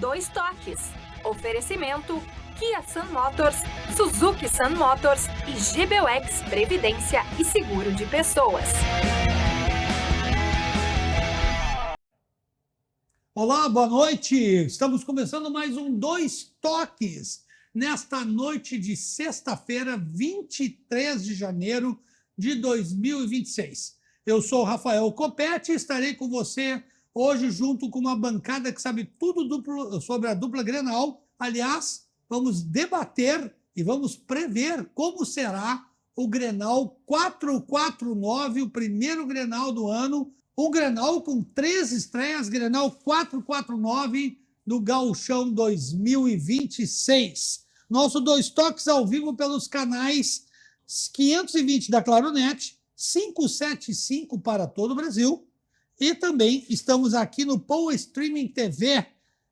Dois Toques. Oferecimento Kia Sun Motors, Suzuki Sun Motors e GBUX Previdência e Seguro de Pessoas. Olá, boa noite. Estamos começando mais um Dois Toques nesta noite de sexta-feira, 23 de janeiro de 2026. Eu sou o Rafael Copete e estarei com você hoje junto com uma bancada que sabe tudo sobre a dupla Grenal. Aliás, vamos debater e vamos prever como será o Grenal 449, o primeiro Grenal do ano. Um Grenal com 3 estreias, Grenal 449 do Gauchão 2026. Nosso Dois Toques ao vivo pelos canais 520 da Claronet, 575 para todo o Brasil. E também estamos aqui no Poa Streaming TV.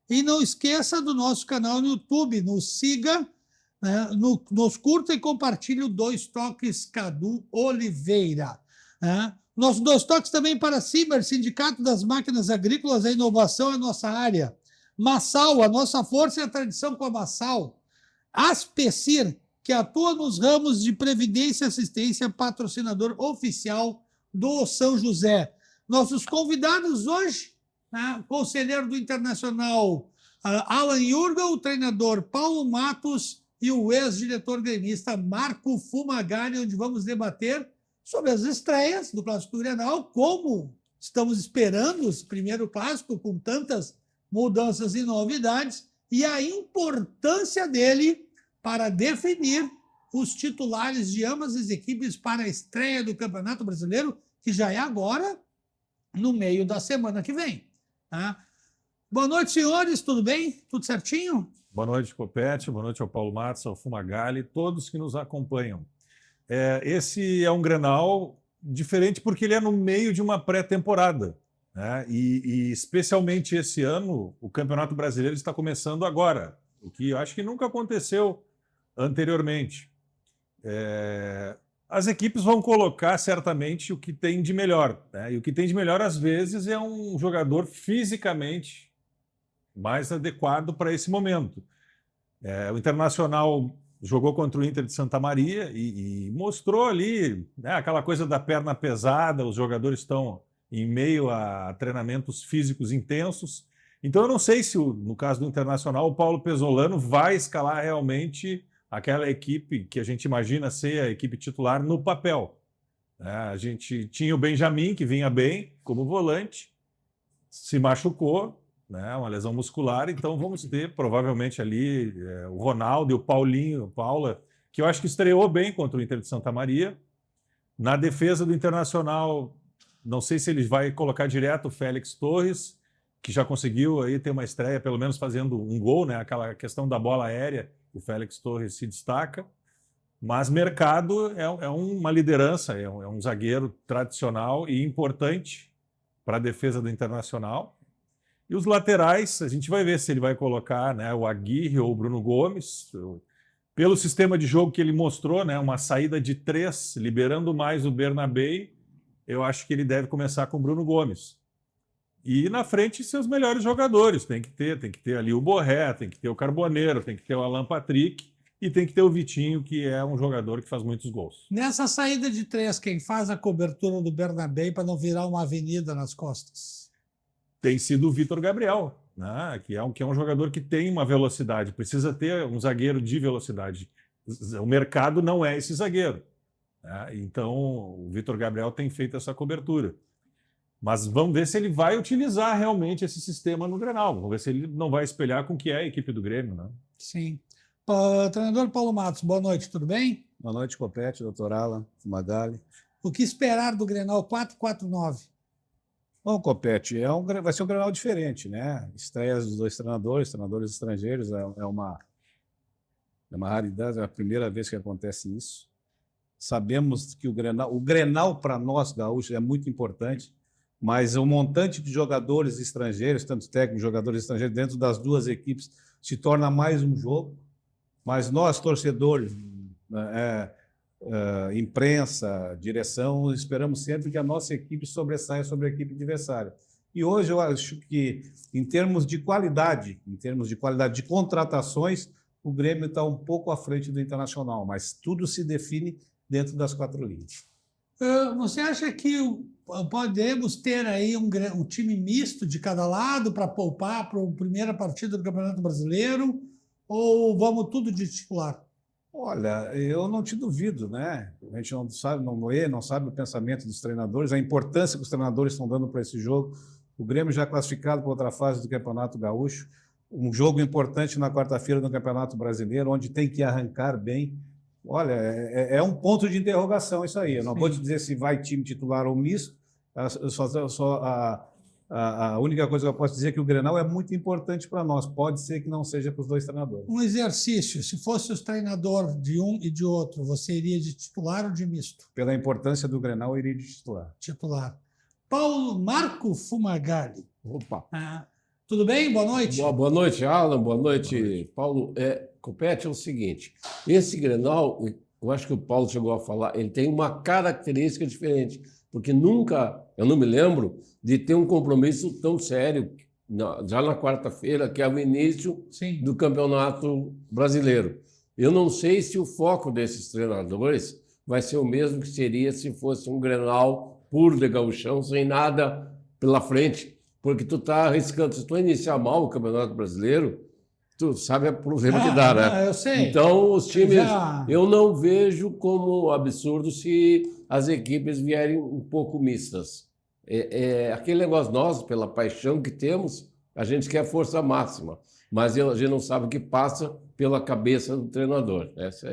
E não esqueça do nosso canal no YouTube. Nos siga, né, nos curta e compartilhe o Dois Toques Cadu Oliveira. Né? Nosso Dois Toques também para Ciber, Sindicato das Máquinas Agrícolas. A inovação é nossa área. Massal, a nossa força e a tradição com a Massal. Aspecir, que atua nos ramos de previdência e assistência, patrocinador oficial do São José. Nossos convidados hoje, né, conselheiro do Internacional Alan Jurga, o treinador Paulo Matos e o ex-diretor gremista Marco Fumagalli, onde vamos debater sobre as estreias do Clássico Grenal, como estamos esperando esse primeiro clássico com tantas mudanças e novidades, e a importância dele para definir os titulares de ambas as equipes para a estreia do Campeonato Brasileiro, que já é agora, no meio da semana que vem. Tá? Boa noite, senhores, tudo bem? Tudo certinho? Boa noite, Copete, boa noite ao Paulo Matos, ao Fumagalli, todos que nos acompanham. Esse é um Grenal diferente porque ele é no meio de uma pré-temporada, né? E especialmente esse ano, o Campeonato Brasileiro está começando agora, o que eu acho que nunca aconteceu anteriormente. As equipes vão colocar certamente o que tem de melhor, né? E o que tem de melhor, às vezes, é um jogador fisicamente mais adequado para esse momento. O Internacional jogou contra o Inter de Santa Maria e mostrou ali, né, aquela coisa da perna pesada, os jogadores estão em meio a treinamentos físicos intensos. Então eu não sei se, no caso do Internacional, o Paulo Pesolano vai escalar realmente aquela equipe que a gente imagina ser a equipe titular no papel. A gente tinha o Benjamin, que vinha bem como volante, se machucou, né, uma lesão muscular, então vamos ter provavelmente ali o Ronaldo e o Paulinho, o Paula, que eu acho que estreou bem contra o Inter de Santa Maria. Na defesa do Internacional, não sei se ele vai colocar direto o Félix Torres, que já conseguiu aí ter uma estreia, pelo menos fazendo um gol, né, aquela questão da bola aérea, o Félix Torres se destaca. Mas Mercado é uma liderança, é um zagueiro tradicional e importante para a defesa do Internacional. E os laterais, a gente vai ver se ele vai colocar, né, o Aguirre ou o Bruno Gomes. Pelo sistema de jogo que ele mostrou, né, uma saída de 3, liberando mais o Bernabé, eu acho que ele deve começar com o Bruno Gomes. E na frente, seus melhores jogadores. Tem que ter ali o Borré, tem que ter o Carboneiro, tem que ter o Alan Patrick e tem que ter o Vitinho, que é um jogador que faz muitos gols. Nessa saída de 3, quem faz a cobertura do Bernabé para não virar uma avenida nas costas? Tem sido o Vitor Gabriel, né? que é um jogador que tem uma velocidade, precisa ter um zagueiro de velocidade. O Mercado não é esse zagueiro, né? Então o Vitor Gabriel tem feito essa cobertura. Mas vamos ver se ele vai utilizar realmente esse sistema no Grenal. Vamos ver se ele não vai espelhar com o que é a equipe do Grêmio, né? Sim. Treinador Paulo Matos, boa noite, tudo bem? Boa noite, Copete, doutor Alan, Fumagalli. O que esperar do Grenal 449? Bom, Copete, vai ser um Grenal diferente, né? Estreias dos dois treinadores estrangeiros, é uma raridade, é a primeira vez que acontece isso. Sabemos que o Grenal para nós, gaúchos, é muito importante, mas o montante de jogadores estrangeiros, tanto técnicos, jogadores estrangeiros, dentro das duas equipes, se torna mais um jogo. Mas nós, torcedores, imprensa, direção, esperamos sempre que a nossa equipe sobressaia sobre a equipe adversária. E hoje eu acho que, em termos de qualidade de contratações, o Grêmio está um pouco à frente do Internacional, mas tudo se define dentro das 4 linhas. Você acha que podemos ter aí um time misto de cada lado para poupar para a primeira partida do Campeonato Brasileiro? Ou vamos tudo de titular? Olha, eu não te duvido, né? A gente não sabe, não sabe o pensamento dos treinadores, a importância que os treinadores estão dando para esse jogo. O Grêmio já classificado para outra fase do Campeonato Gaúcho, um jogo importante na quarta-feira no Campeonato Brasileiro, onde tem que arrancar bem. Olha, é um ponto de interrogação isso aí. Eu não vou te dizer se vai time titular ou misto. A única coisa que eu posso dizer é que o Grenal é muito importante para nós. Pode ser que não seja para os 2 treinadores. Um exercício, se fosse os treinadores de um e de outro, você iria de titular ou de misto? Pela importância do Grenal, eu iria de titular. Titular. Marco Fumagalli. Opa. Tudo bem? Boa noite. Boa noite, Alan. Boa noite, Paulo. Compete é o seguinte, esse Grenal, eu acho que o Paulo chegou a falar, ele tem uma característica diferente, porque nunca, eu não me lembro de ter um compromisso tão sério, já na quarta-feira, que é o início do Campeonato Brasileiro. Eu não sei se o foco desses treinadores vai ser o mesmo que seria se fosse um Grenal puro de gauchão, sem nada pela frente, porque tu está arriscando, se tu iniciar mal o Campeonato Brasileiro, tu sabe o problema que dá, né? Eu sei. Então, os times, eu não vejo como absurdo se as equipes vierem um pouco mistas. Aquele negócio, nós, pela paixão que temos, a gente quer força máxima, mas a gente não sabe o que passa pela cabeça do treinador. Essa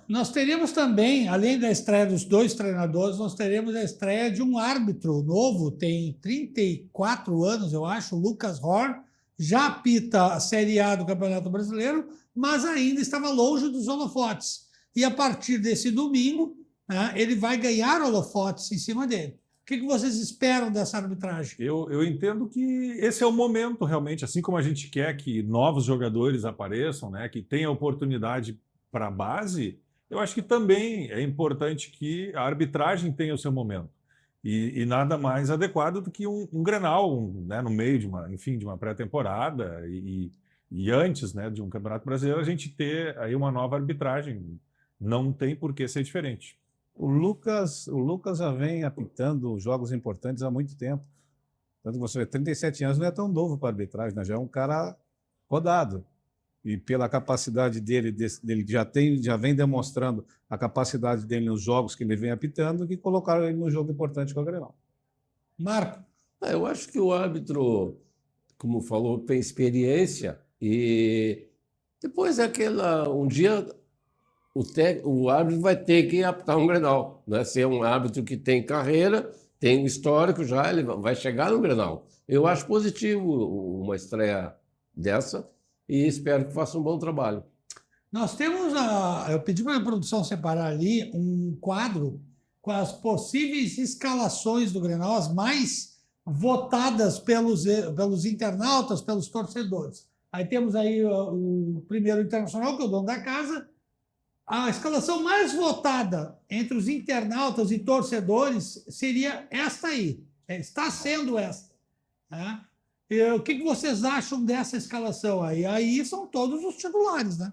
Nós teríamos também, além da estreia dos 2 treinadores, nós teremos a estreia de um árbitro novo, tem 34 anos, eu acho, o Lucas Horn, já apita a Série A do Campeonato Brasileiro, mas ainda estava longe dos holofotes. E a partir desse domingo, né, ele vai ganhar holofotes em cima dele. O que vocês esperam dessa arbitragem? Eu entendo que esse é o momento, realmente, assim como a gente quer que novos jogadores apareçam, né, que tenha oportunidade para a base, eu acho que também é importante que a arbitragem tenha o seu momento. E nada mais adequado do que um Grenal, né, no meio de uma pré-temporada e antes, né, de um Campeonato Brasileiro, a gente ter aí uma nova arbitragem. Não tem por que ser diferente. O Lucas já vem apitando jogos importantes há muito tempo. Tanto você vê, 37 anos não é tão novo para a arbitragem, né? Já é um cara rodado. E pela capacidade dele já vem demonstrando a capacidade dele nos jogos que ele vem apitando, que colocaram ele num jogo importante com o Grenal. Marco? Eu acho que o árbitro, como falou, tem experiência e depois um dia o árbitro vai ter que apitar um Grenal, né? Se é um árbitro que tem carreira, tem histórico já, ele vai chegar no Grenal. Eu acho positivo uma estreia dessa e espero que faça um bom trabalho. Nós temos, eu pedi para a produção separar ali um quadro com as possíveis escalações do Grenal, as mais votadas pelos internautas, pelos torcedores. Aí temos aí o primeiro Internacional, que é o dono da casa. A escalação mais votada entre os internautas e torcedores seria esta aí. Está sendo esta. Né? O que vocês acham dessa escalação aí? Aí são todos os titulares, né?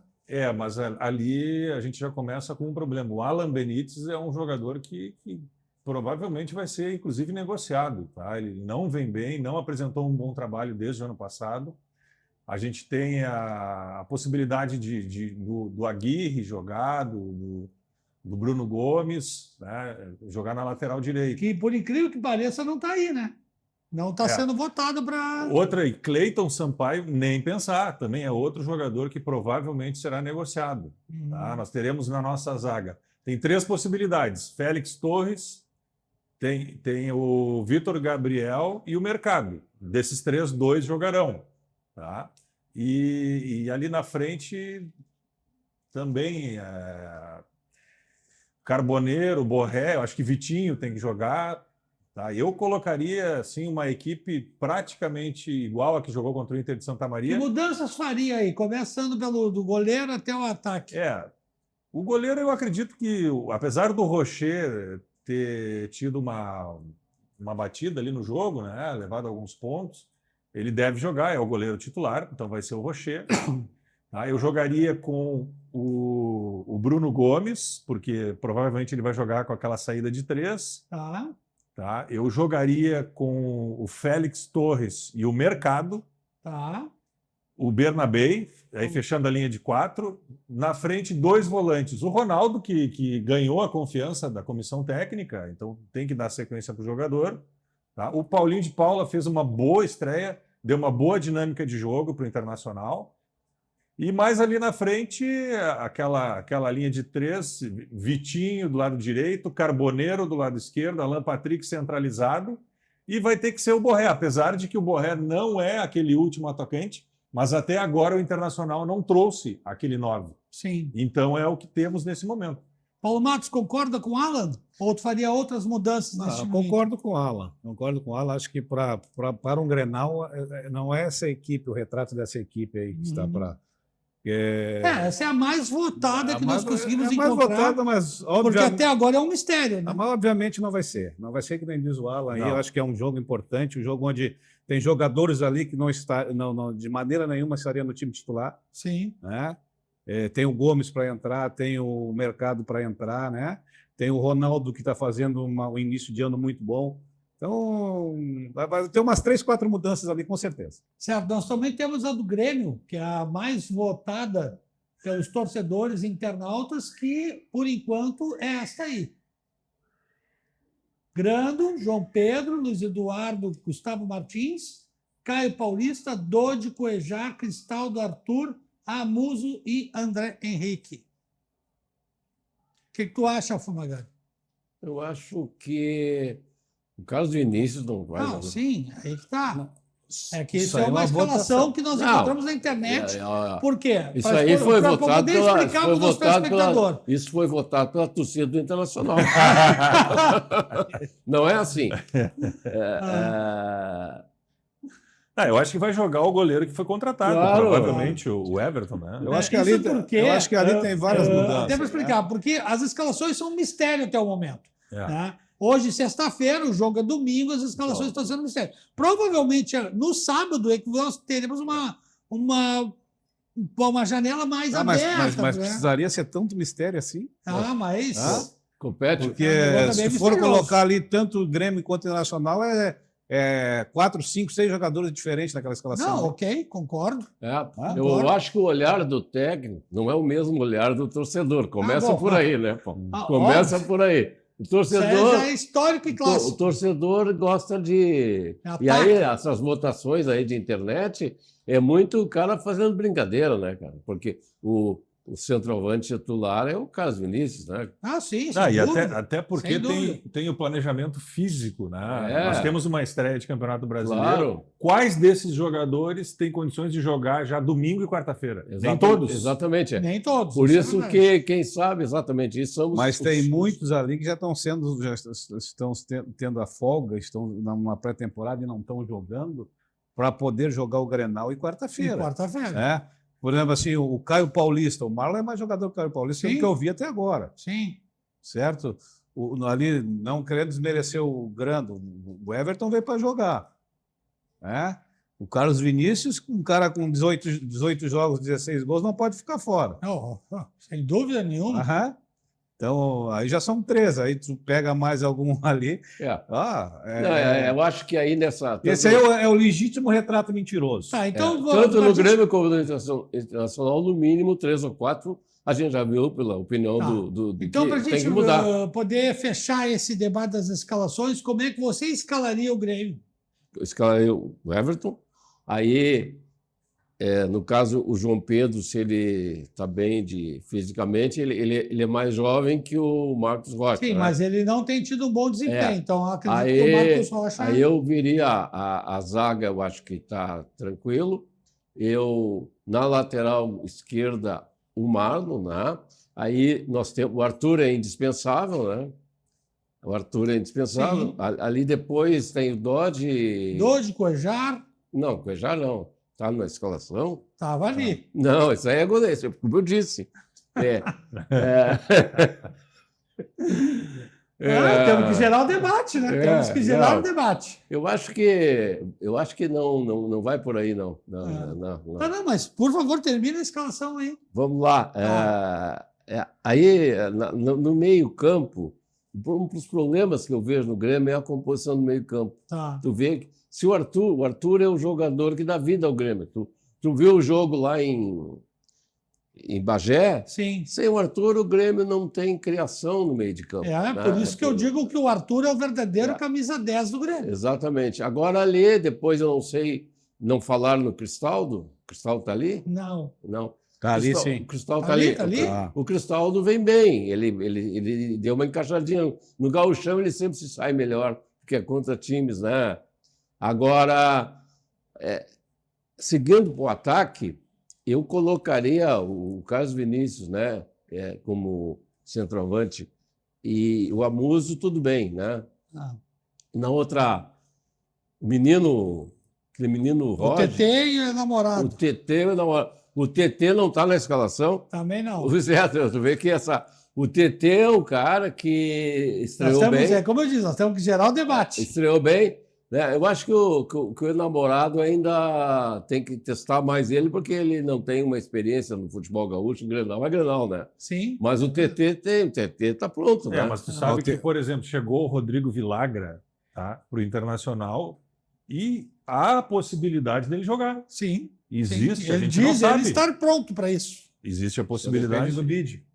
Mas ali a gente já começa com um problema. O Alan Benítez é um jogador que provavelmente vai ser, inclusive, negociado. Tá? Ele não vem bem, não apresentou um bom trabalho desde o ano passado. A gente tem a possibilidade do Aguirre jogar, do Bruno Gomes, né? Jogar na lateral direita. Que, por incrível que pareça, não está aí, né? Não está sendo votado para... Outra, e Cleiton Sampaio, nem pensar, também é outro jogador que provavelmente será negociado. Tá? Nós teremos na nossa zaga. Tem 3 possibilidades: Félix Torres, tem o Vitor Gabriel e o Mercado. Desses 3, 2 jogarão. Tá? E ali na frente também Carboneiro, Borré, eu acho que Vitinho tem que jogar. Tá? Eu colocaria assim, uma equipe praticamente igual a que jogou contra o Inter de Santa Maria. Que mudanças faria aí, começando do goleiro até o ataque? O goleiro, eu acredito que, apesar do Rocher ter tido uma batida ali no jogo, né? Levado alguns pontos. Ele deve jogar, é o goleiro titular, então vai ser o Rocher. Tá? Eu jogaria com o Bruno Gomes, porque provavelmente ele vai jogar com aquela saída de 3. Tá. Tá? Eu jogaria com o Félix Torres e o Mercado, Tá. o Bernabei, aí fechando a linha de 4. Na frente, 2 volantes. O Ronaldo, que ganhou a confiança da comissão técnica, então tem que dar sequência para o jogador. Tá? O Paulinho de Paula fez uma boa estreia, deu uma boa dinâmica de jogo para o Internacional. E mais ali na frente, aquela linha de 3, Vitinho do lado direito, Carboneiro do lado esquerdo, Alan Patrick centralizado, e vai ter que ser o Borré, apesar de que o Borré não é aquele último atacante, mas até agora o Internacional não trouxe aquele 9. Sim. Então é o que temos nesse momento. Paulo Matos, concorda com o Alan? Ou tu faria outras mudanças nesse time? Concordo com o Alan. Concordo com o Alan. Acho que para um Grenal, não é essa equipe, o retrato dessa equipe aí que está para... Essa é a mais votada que nós conseguimos mais encontrar. votada, mas Porque até agora é um mistério, né? mas obviamente não vai ser. Não vai ser que nem diz o Alan aí. Não. Eu acho que é um jogo importante, um jogo onde tem jogadores ali que não está, de maneira nenhuma estaria no time titular, Sim. né? Tem o Gomes para entrar, tem o Mercado para entrar, né? Tem o Ronaldo que está fazendo um início de ano muito bom. Então, vai ter umas 3, 4 mudanças ali, com certeza. Certo. Nós também temos a do Grêmio, que é a mais votada pelos torcedores internautas, que, por enquanto, é esta aí. Grando, João Pedro, Luiz Eduardo, Gustavo Martins, Caio Paulista, Dodi, Cuejá, Cristaldo, Arthur, Amuso e André Henrique. O que tu acha, Fumagalli? Eu acho que o Carlos Vinícius não vai. Não, sim, aí que tá. É que isso aí é uma escalação que nós Não. encontramos na internet. Por quê? Isso aí foi Para votado poder explicar para o nosso telespectador. Isso foi votado pela torcida do Internacional. Não é assim. Eu acho que vai jogar o goleiro que foi contratado, Claro. provavelmente o Everton, né? Eu acho que Isso ali, porque, eu acho que ali tem várias mudanças. Até para explicar, porque as escalações são um mistério até o momento. É. Né? Hoje, sexta-feira, o jogo é domingo, as escalações estão sendo um mistério. Provavelmente, no sábado, é que nós teremos uma janela mais aberta. Mas né? precisaria ser tanto mistério assim? Mas... Compete. Porque É um se negócio for misterioso. colocar ali tanto o Grêmio quanto o Internacional, 4, 5, 6 jogadores diferentes naquela escalação. Não, ok, concordo. Eu acho que o olhar do técnico não é o mesmo olhar do torcedor. Começa bom, por aí, né, Paulo? Começa por aí. O Isso torcedor, é histórico e o clássico. torcedor gosta de... Ataque. E aí, essas votações aí de internet, é muito o cara fazendo brincadeira, né, cara? Porque o centroavante titular é o Carlos Vinícius, né? Sim, E dúvida. até porque Sem dúvida. tem o planejamento físico, né? É. Nós temos uma estreia de Campeonato Brasileiro. Claro. Quais desses jogadores têm condições de jogar já domingo e quarta-feira? Nem Exatamente, todos. Exatamente. Nem todos. Por é isso verdade. que, quem sabe exatamente isso, são Mas tem muitos ali que já estão tendo a folga, estão numa pré-temporada e não estão jogando para poder jogar o Grenal e E quarta-feira. quarta-feira. Né? Por exemplo, assim, o Caio Paulista, o Marlon é mais jogador que o Caio Paulista Sim. do que eu vi até agora, Sim. certo? Ali, não querendo desmerecer o Grando, o Everton veio para jogar. Né? O Carlos Vinícius, um cara com 18 jogos, 16 gols, não pode ficar fora. Sem dúvida nenhuma. Aham. Então, aí já são 3, aí tu pega mais algum ali. Eu acho que aí nessa... Esse aí é o legítimo retrato mentiroso. Tá, então tanto no pra gente- Grêmio como no Internacional, no mínimo 3 ou 4, a gente já viu pela opinião Tá. do Então, para a que tem gente que mudar. poder fechar esse debate das escalações, como é que você escalaria o Grêmio? Escalarei o Everton, aí, no caso, o João Pedro, se ele está bem fisicamente, ele é mais jovem que o Marcos Rocha. Sim, né? mas ele não tem tido um bom desempenho, então eu acredito Aí, que o Marcos Rocha... aí eu viria a zaga, eu acho que está tranquilo. Na lateral esquerda, o Marlon, né? Aí nós temos o Arthur é indispensável, né? O Arthur é indispensável. Sim. Ali depois tem o Dodge. Dodi, Cuejar, Não, Cuejá não. Está na escalação. estava ali. Não, isso aí é goleiro, como eu disse. Temos que gerar o debate, né? Temos que gerar o debate. Eu acho que não vai por aí, não. Não, mas por favor, termina a escalação aí. Vamos lá. Aí, no meio-campo, um dos problemas que eu vejo no Grêmio é a composição do meio-campo. Tá. Tu vê que se o Arthur é o jogador que dá vida ao Grêmio. Tu viu o jogo lá em Bagé? Sim. Sem o Arthur, o Grêmio não tem criação no meio de campo. Por isso que eu digo que o Arthur é o verdadeiro camisa 10 do Grêmio. Exatamente. Agora ali, depois eu não sei, não falaram no Cristaldo? O Cristaldo está ali? Não. Não. Tá ali, sim. O Cristaldo Tá está ali. ali? O Cristaldo vem bem. Ele deu uma encaixadinha. No gauchão ele sempre se sai melhor, porque é contra times, né? Agora, seguindo para o ataque, eu colocaria o Carlos Vinícius, né, como centroavante, e o Amuso, tudo bem, né? Na outra, aquele menino Roger... O TT e o namorado. O TT não está na escalação? Também não. Tu vê que o TT é um cara que estreou bem. Como eu disse, nós temos que gerar o debate. Estreou bem. Né? Eu acho que o namorado ainda tem que testar mais ele, porque ele não tem uma experiência no futebol gaúcho. Grenal é Grenal, né? Sim. Mas o TT tem, o TT está pronto, né? Mas tu sabe que, por exemplo, chegou o Rodrigo Vilagra, tá, para o Internacional e há a possibilidade dele jogar. Sim. Existe, sim. a gente não sabe. Ele estar pronto para isso. Existe a possibilidade do bid.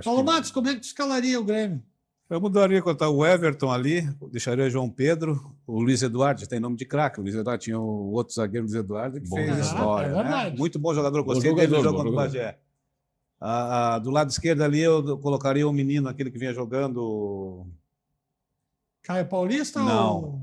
Paulo Matos, como é que tu escalaria o Grêmio? Eu mudaria contar o Everton ali, deixaria João Pedro, o Luiz Eduardo, já tem nome de craque. O Luiz Eduardo tinha o outro zagueiro, Luiz Eduardo, que fez história. Né? Muito bom jogador, gostei dele no jogo contra o Bagé. Do lado esquerdo ali eu colocaria o menino, aquele que vinha jogando. Caio Paulista? Não,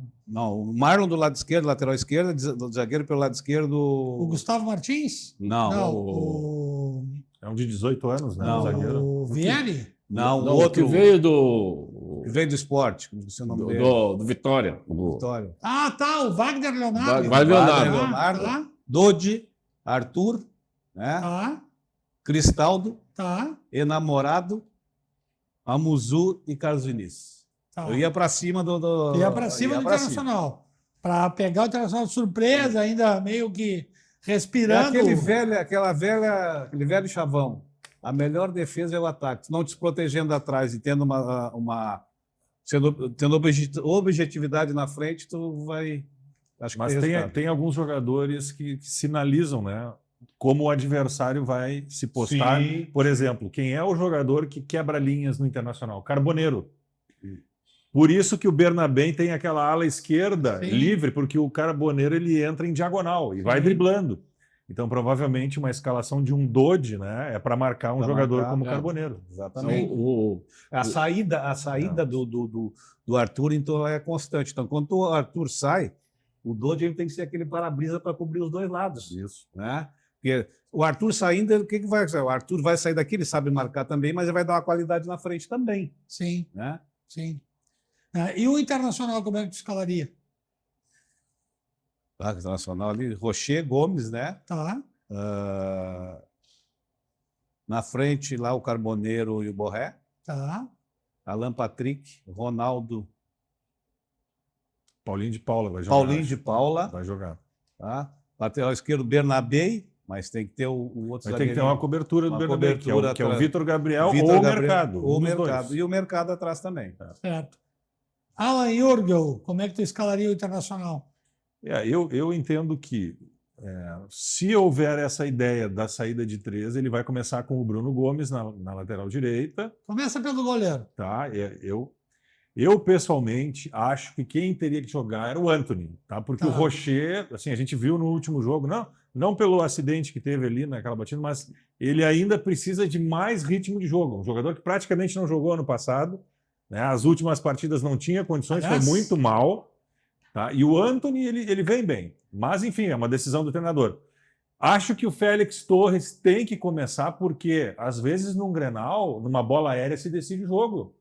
o Marlon do lado esquerdo, lateral esquerdo, do zagueiro pelo lado esquerdo. O Gustavo Martins? Não. É um de 18 anos, né? Não, o zagueiro. O Vieri? Não, o outro. Que veio do. Que veio do esporte, como disse o nome dele. Do Vitória. Vitória. O Wagner Leonardo. Wagner Leonardo. Tá. Dodi, Arthur, né? Cristaldo, Enamorado, Amuzu e Carlos Vinícius. Eu ia para cima do. Ia para cima do Internacional. Para pegar o Internacional de surpresa, ainda meio que respirando. Aquele velho chavão. A melhor defesa é o ataque. Não te protegendo atrás e tendo tendo objetividade na frente, tu vai. Acho que mas tem alguns jogadores que sinalizam, né? Como o adversário vai se postar. Sim. Por exemplo, quem é o jogador que quebra linhas no Internacional? Carboneiro. Por isso que o Bernabé tem aquela ala esquerda livre, porque o Carboneiro ele entra em diagonal e vai driblando. Então, provavelmente, uma escalação de um Dodi, né, é para marcar um jogador como Carboneiro. Exatamente. A saída do Arthur, então, é constante. Então, quando o Arthur sai, o Dodi ele tem que ser aquele para-brisa para cobrir os dois lados. Isso. Né? Porque o Arthur saindo, o que vai acontecer? O Arthur vai sair daqui, ele sabe marcar também, mas ele vai dar uma qualidade na frente também. Sim. Né? Sim. E o Internacional, como é que tu escalaria? Internacional ali, Rocher, Gomes, né? Na frente lá o Carboneiro e o Borré. Alan Patrick, Ronaldo. Paulinho de Paula vai jogar. Paulinho de Paula. Vai jogar. Lateral esquerdo, Bernabé, mas tem que ter o outro zagueiro. Tem que ter uma cobertura do Bernabé, que é o Vitor Gabriel ou o Mercado. O Mercado. E o Mercado atrás também. Certo. Alan Jurgel, como é que tu escalaria o Internacional? Eu entendo que se houver essa ideia da saída de 3, ele vai começar com o Bruno Gomes na lateral direita. Começa pelo goleiro. Eu pessoalmente acho que quem teria que jogar era o Antony, tá? Porque o Rocher, assim, a gente viu no último jogo, não pelo acidente que teve ali naquela batida, mas ele ainda precisa de mais ritmo de jogo. Um jogador que praticamente não jogou ano passado, né? As últimas partidas não tinha condições, foi muito mal. Tá? E o Antony, ele vem bem. Mas, enfim, é uma decisão do treinador. Acho que o Félix Torres tem que porque, às vezes, num Grenal, numa bola aérea, se decide o jogo.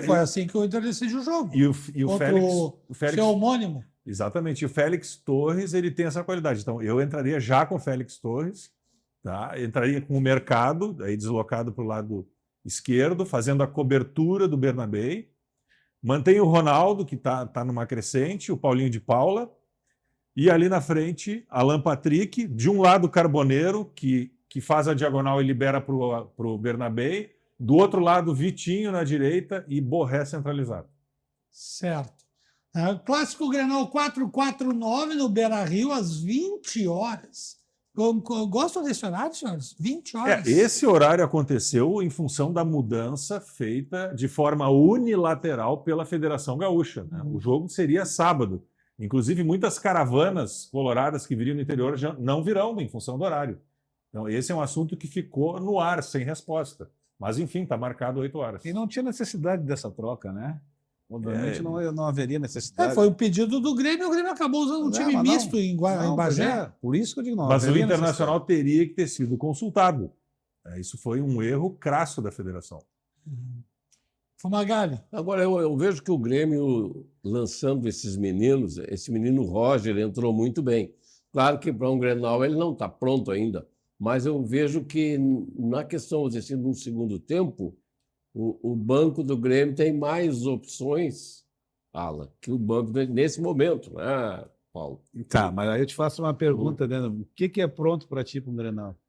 Foi assim que o Inter decide o jogo. E o Félix... Seu homônimo. Exatamente. E o Félix Torres, ele tem essa qualidade. Então, eu entraria já com o Félix Torres, tá? Entraria com o Mercado, aí deslocado para o lado esquerdo, fazendo a cobertura do Bernabéu. Mantém o Ronaldo, que tá numa crescente, o Paulinho de Paula. E ali na frente, Alan Patrick. De um lado, Carboneiro, que faz a diagonal e libera para o Bernabéu. Do outro lado, Vitinho na direita e Borré centralizado. Certo. Clássico Grenal 449 no Beira-Rio, às 20 horas. Eu gosto desse horário, senhores? 20 horas. Esse horário aconteceu em função da mudança feita de forma unilateral pela Federação Gaúcha, né? O jogo seria sábado. Inclusive, muitas caravanas coloradas que viriam no interior já não virão em função do horário. Então, esse é um assunto que ficou no ar, sem resposta. Mas, enfim, está marcado 8 horas. E não tinha necessidade dessa troca, né? Obviamente não haveria necessidade. Foi o pedido do Grêmio, o Grêmio acabou usando um time misto em Bagé. Por isso que eu digo, não Mas o haveria Internacional teria que ter sido consultado. Isso foi um erro crasso da federação. Fumagalli. Agora, eu vejo que o Grêmio, lançando esses meninos, esse menino Roger entrou muito bem. Claro que para um Grenal ele não está pronto ainda, mas eu vejo que na questão, vamos dizer assim, no segundo tempo, o banco do Grêmio tem mais opções, Alan, que o banco nesse momento, né, Paulo? Tá, mas aí eu te faço uma pergunta, né? O que é pronto para ti para um Grenal?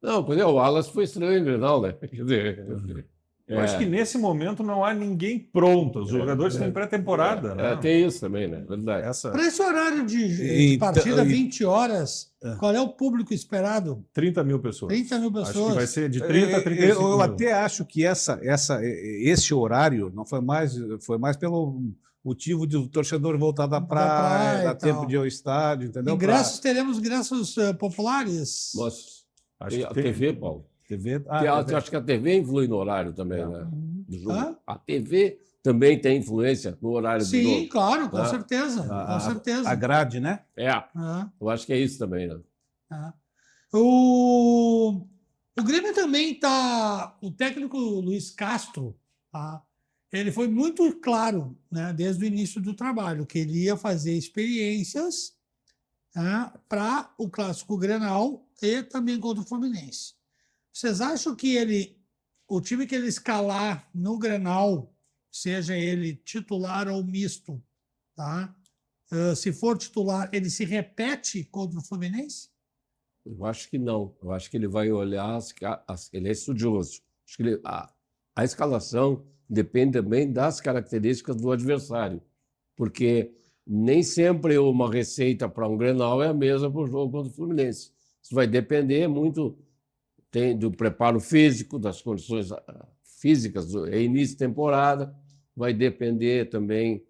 Não, pois o Alan foi estranho em Grenal, né? Quer dizer, Eu acho que nesse momento não há ninguém pronto. Os jogadores têm pré-temporada. Né? Tem isso também, né? Verdade. Para esse horário de partida, 20 horas, qual é o público esperado? 30 mil pessoas. 30 mil pessoas. Acho que vai ser de 30 a 35 eu mil. até acho que esse horário não foi mais pelo motivo de o torcedor voltar da praia, dar tempo de ir ao estádio, entendeu? Teremos ingressos populares? Nossa, Acho que a TV, Paulo. TV, Eu acho que a TV influi no horário também, né? Do jogo. A TV também tem influência no horário do jogo. Sim, claro, com certeza. Com certeza. A grade, né? Eu acho que é isso também, né? O Grêmio também está... O técnico Luiz Castro, ele foi muito claro, né, desde o início do trabalho, que ele ia fazer experiências para o Clássico Grenal e também contra o Fluminense. Vocês acham que o time que ele escalar no Grenal, seja ele titular ou misto, se for titular, ele se repete contra o Fluminense? Eu acho que não. Eu acho que ele vai olhar, ele é estudioso. Acho que a escalação depende também das características do adversário, porque nem sempre uma receita para um Grenal é a mesma para o jogo contra o Fluminense. Isso vai depender muito do preparo físico, das condições físicas do início de temporada, vai depender também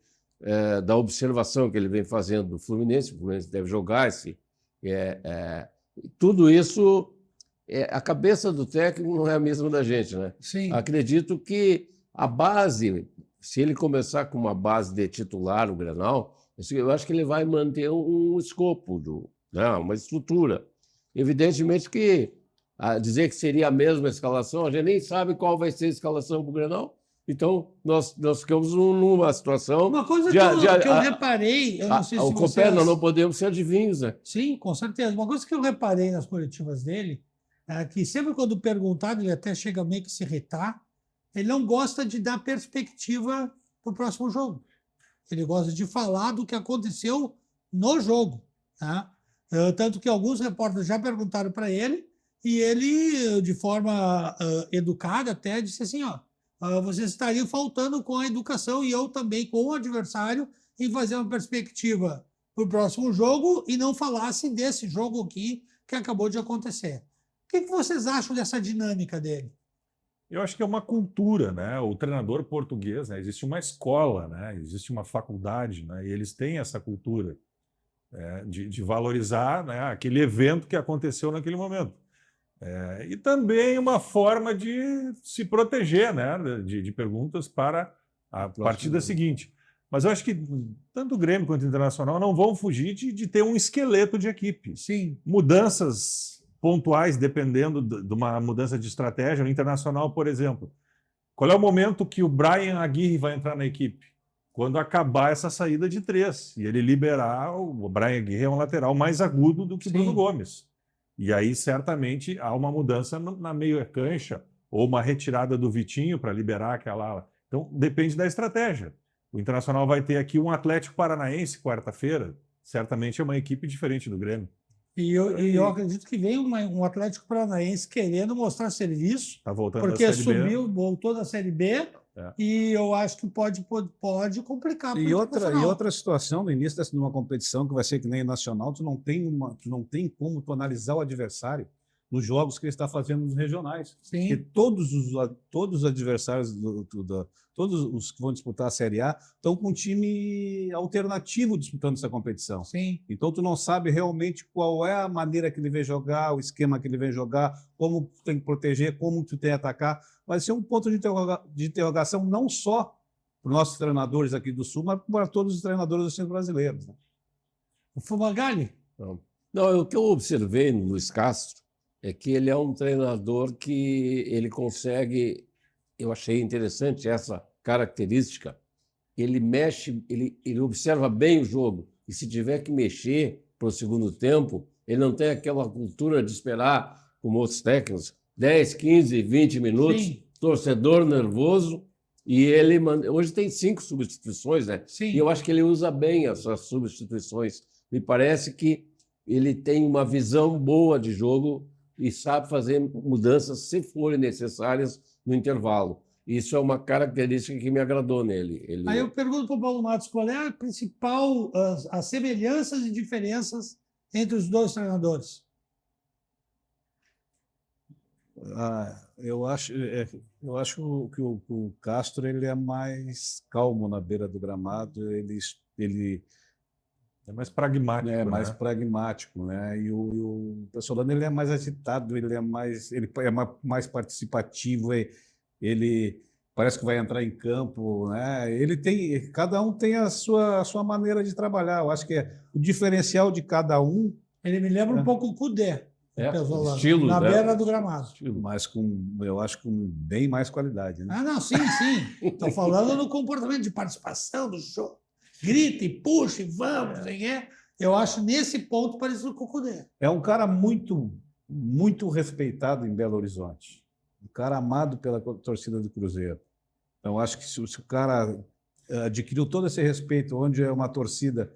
da observação que ele vem fazendo do Fluminense. O Fluminense deve jogar tudo isso, a cabeça do técnico não é a mesma da gente, né? Sim. Acredito que a base, se ele começar com uma base de titular no Grenal, eu acho que ele vai manter um escopo, uma estrutura. Evidentemente que dizer que seria a mesma escalação, a gente nem sabe qual vai ser a escalação para o Grenal. Então, nós ficamos numa situação... Uma coisa que eu reparei... Eu não sei se nós não podemos ser adivinhos, né? Sim, com certeza. Uma coisa que eu reparei nas coletivas dele é que sempre quando perguntado, ele até chega meio que se irritar, ele não gosta de dar perspectiva para o próximo jogo. Ele gosta de falar do que aconteceu no jogo. Tanto que alguns repórteres já perguntaram para ele, e ele, de forma educada, até disse assim, vocês estariam faltando com a educação e eu também com o adversário em fazer uma perspectiva para o próximo jogo e não falasse desse jogo aqui que acabou de acontecer. O que vocês acham dessa dinâmica dele? Eu acho que é uma cultura, né? O treinador português, né? Existe uma escola, né? Existe uma faculdade, né? E eles têm essa cultura de valorizar, né, aquele evento que aconteceu naquele momento. E também uma forma de se proteger, né, de perguntas para a partida seguinte. Mas eu acho que tanto o Grêmio quanto o Internacional não vão fugir de ter um esqueleto de equipe. Sim. Mudanças pontuais, dependendo de uma mudança de estratégia. No Internacional, por exemplo, qual é o momento que o Brian Aguirre vai entrar na equipe? Quando acabar essa saída de 3 e ele liberar, o Brian Aguirre é um lateral mais agudo do que o Bruno Gomes. E aí, certamente, há uma mudança na meia cancha ou uma retirada do Vitinho para liberar aquela ala. Então, depende da estratégia. O Internacional vai ter aqui um Atlético Paranaense quarta-feira, certamente é uma equipe diferente do Grêmio. E eu acredito que vem um Atlético Paranaense querendo mostrar serviço, Está voltando porque da Série B. voltou da Série B, e eu acho que pode complicar. E outra situação no início de uma competição que vai ser que nem nacional, tu não tem como tu analisar o adversário nos jogos que ele está fazendo nos regionais. Sim. Porque todos os adversários, todos os que vão disputar a Série A, estão com um time alternativo disputando essa competição. Sim. Então, tu não sabe realmente qual é a maneira que ele vem jogar, o esquema que ele vem jogar, como tu tem que proteger, como tu tem que atacar. Vai ser um ponto de interrogação não só para os nossos treinadores aqui do Sul, mas para todos os treinadores dos centros brasileiros. Né? O Fumagalli? Não, o que eu observei no Luiz Castro é que ele é um treinador que ele consegue, eu achei interessante essa característica, ele mexe, ele observa bem o jogo, e se tiver que mexer para o segundo tempo, ele não tem aquela cultura de esperar, como outros técnicos, 10, 15, 20 minutos, Sim. Torcedor nervoso, e ele hoje tem 5 substituições, né? Sim. E eu acho que ele usa bem essas substituições. Me parece que ele tem uma visão boa de jogo e sabe fazer mudanças se forem necessárias no intervalo. Isso é uma característica que me agradou nele. Aí eu pergunto para o Paulo Matos, qual é a principal, as semelhanças e diferenças entre os dois treinadores? Eu acho que o Castro ele é mais calmo na beira do gramado, ele é mais pragmático. É mais pragmático, né? E o Pessolano ele é mais agitado, ele é mais participativo, ele parece que vai entrar em campo, né? Cada um tem a sua maneira de trabalhar. Eu acho que o diferencial de cada um. Ele me lembra um pouco o Cudê, estilo, na né? beira do gramado. Mas eu acho com bem mais qualidade, né? Não, sim. Estou falando no comportamento de participação do jogo. Grita e puxa e vamos, eu acho nesse ponto parecido com o Cudê. É um cara muito, muito respeitado em Belo Horizonte. Um cara amado pela torcida do Cruzeiro. Então, acho que se o cara adquiriu todo esse respeito, onde é uma torcida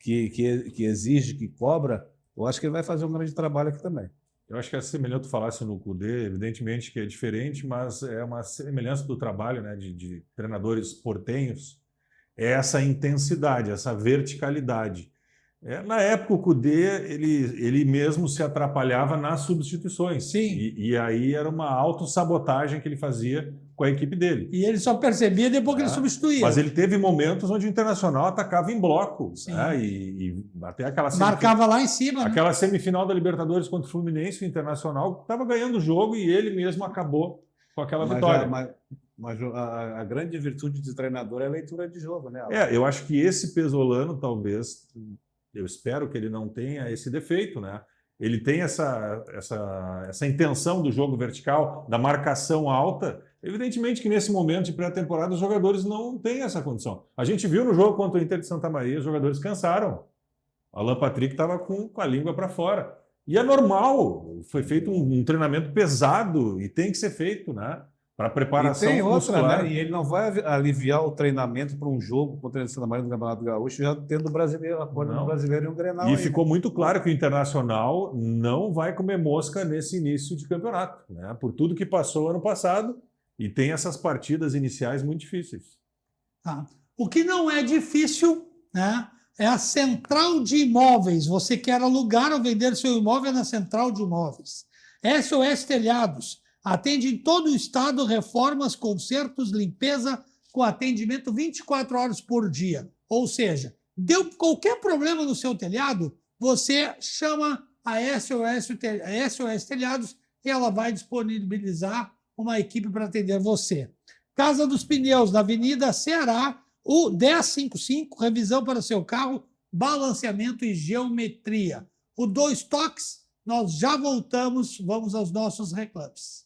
que exige, que cobra, eu acho que ele vai fazer um grande trabalho aqui também. Eu acho que é semelhante tu falasse no Cudê, evidentemente que é diferente, mas é uma semelhança do trabalho, né, de treinadores portenhos, é essa intensidade, essa verticalidade. Na época, o Cudê, ele mesmo se atrapalhava nas substituições. Sim. E aí era uma autossabotagem que ele fazia com a equipe dele. E ele só percebia depois que ele substituía. Mas ele teve momentos onde o Internacional atacava em bloco. Sim. Né? E até aquela marcava lá em cima. Aquela semifinal da Libertadores contra o Fluminense, o Internacional estava ganhando o jogo e ele mesmo acabou com aquela vitória. Mas a grande virtude do treinador é a leitura de jogo, né? Eu acho que esse Pesolano, talvez, eu espero que ele não tenha esse defeito, né? Ele tem essa intenção do jogo vertical, da marcação alta. Evidentemente que nesse momento de pré-temporada os jogadores não têm essa condição. A gente viu no jogo contra o Inter de Santa Maria, os jogadores cansaram. O Alan Patrick estava com a língua para fora. E é normal, foi feito um treinamento pesado e tem que ser feito, né? Para preparação e tem outra, muscular. né? E ele não vai aliviar o treinamento para um jogo contra o Santa Maria no Campeonato Gaúcho, já tendo brasileiro, a porta do brasileiro e um Grenal. E ficou muito claro que o Internacional não vai comer mosca nesse início de campeonato, né? Por tudo que passou ano passado, e tem essas partidas iniciais muito difíceis. O que não é difícil, né, é a central de imóveis. Você quer alugar ou vender seu imóvel na central de imóveis. SOS Telhados. Atende em todo o estado, reformas, consertos, limpeza, com atendimento 24 horas por dia. Ou seja, deu qualquer problema no seu telhado, você chama a SOS Telhados e ela vai disponibilizar uma equipe para atender você. Casa dos Pneus, na Avenida Ceará, o 1055, revisão para seu carro, balanceamento e geometria. O 2 Toques, nós já voltamos, vamos aos nossos reclames.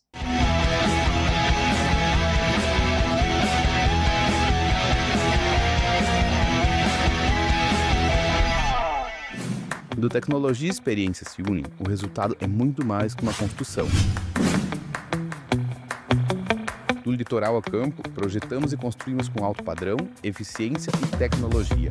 Quando tecnologia e experiência se unem, o resultado é muito mais que uma construção. litoral a campo, projetamos e construímos com alto padrão, eficiência e tecnologia.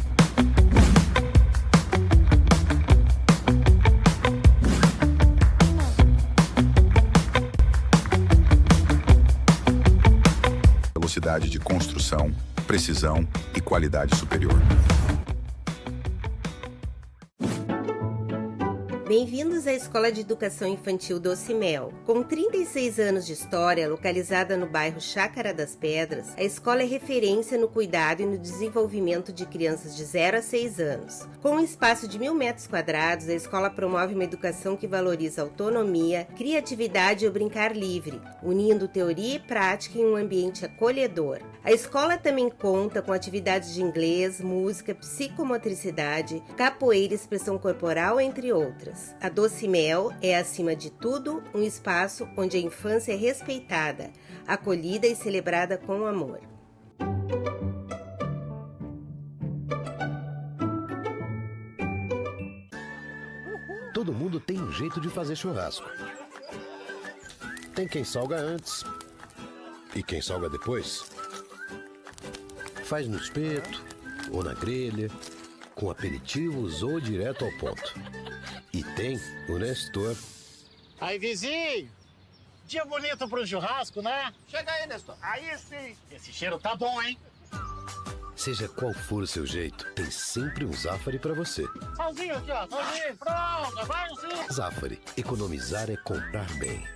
Velocidade de construção, precisão e qualidade superior. Bem-vindos à Escola de Educação Infantil Doce Mel. Com 36 anos de história, localizada no bairro Chácara das Pedras, a escola é referência no cuidado e no desenvolvimento de crianças de 0 a 6 anos. Com um espaço de 1.000 metros quadrados, a escola promove uma educação que valoriza a autonomia, criatividade e o brincar livre, unindo teoria e prática em um ambiente acolhedor. A escola também conta com atividades de inglês, música, psicomotricidade, capoeira e expressão corporal, entre outras. A Doce Mel é, acima de tudo, um espaço onde a infância é respeitada, acolhida e celebrada com amor. Todo mundo tem um jeito de fazer churrasco. Tem quem salga antes e quem salga depois. Faz no espeto ou na grelha, com aperitivos ou direto ao ponto. E tem o Nestor. Aí, vizinho, dia bonito pro churrasco, né? Chega aí, Nestor. Aí sim. Esse cheiro tá bom, hein? Seja qual for o seu jeito, tem sempre um Zafari pra você. Salzinho aqui, ó. Salzinho, pronto. Vai sim. Zafari, economizar é comprar bem.